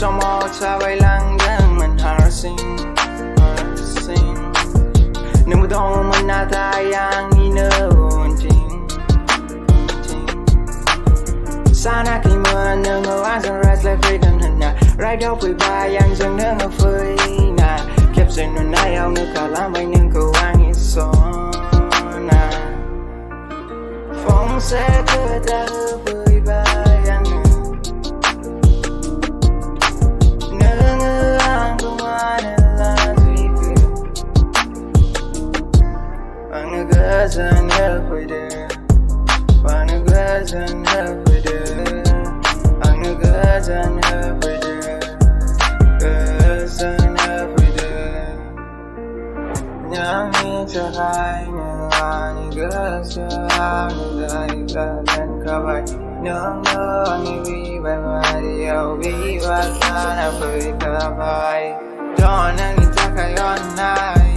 trong mơ ta bay lăng đến mình harsing nếu mà đâu mình đã thay yang đi nơi chính sana khi mưa nương ngơ ăn rằng rest lại phải đừng hình nè rai đâu phải ba yang dừng nương ngơ phơi nè kẹp dừng nương nay ao nước cả lá bay nương cầu ăn ít gió nè phong sẽ đưa ta với ba yang nương ngơ ăn không ai là gì cứ bằng nước gỡ dần nhớ phải đưa bằng nước gỡ dần nhớ phải đưa bằng nước gỡ dần nhớ phải đưa gỡ dần nhớ phải đưa nhớ nghĩ cho hai người là những gỡ dần những đời gỡ dần cả bài nhớ nhớ như vì bài bài điều vì bài ta đã phải cả bài cho nên người ta khai on này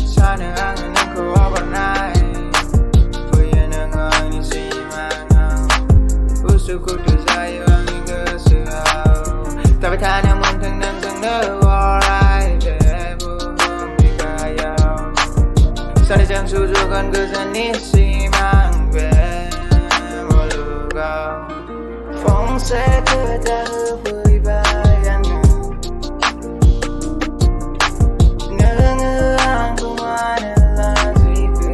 sao nữa anh nên cố vào này bây giờ nữa anh đi suy mà sự cuộc đời dài anh cứ sự ta phải thay nhau mình thường nên dừng đỡ alright để buông đi cả nhau sao để chẳng su du còn cứ dần đi suy mang về một lúc cao phong sẽ đưa ta với ba anh ngỡ ngỡ anh không ai là gì cứ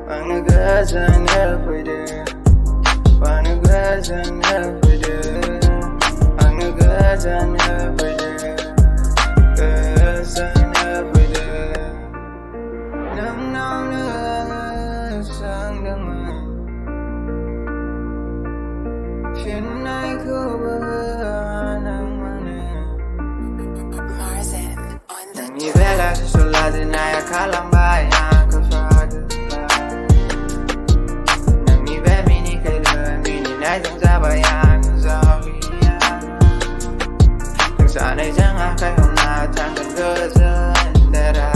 bằng nước gỡ dần nhớ phải đưa bằng nước gỡ dần nhớ phải đưa bằng nước gỡ dần nhớ phải đưa gỡ dần nhớ phải đưa năm năm nữa sang đêm mai chuyện này cứ bơ nắng mang như bé là số là gì này khá lắm bài nhà cứ phải nãy dòng ra bài ăn giao từng xa này chẳng ai khai hôm nào chẳng cần gỡ dần để ra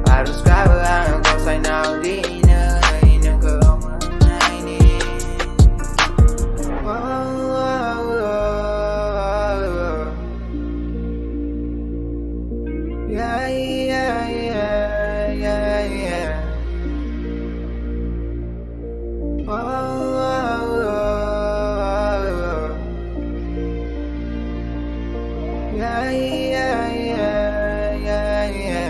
I don't sky với anh có say nào đi nơi nâng cơ ông này đi yeah yeah yeah yeah yeah yeah, yeah, yeah, yeah, yeah.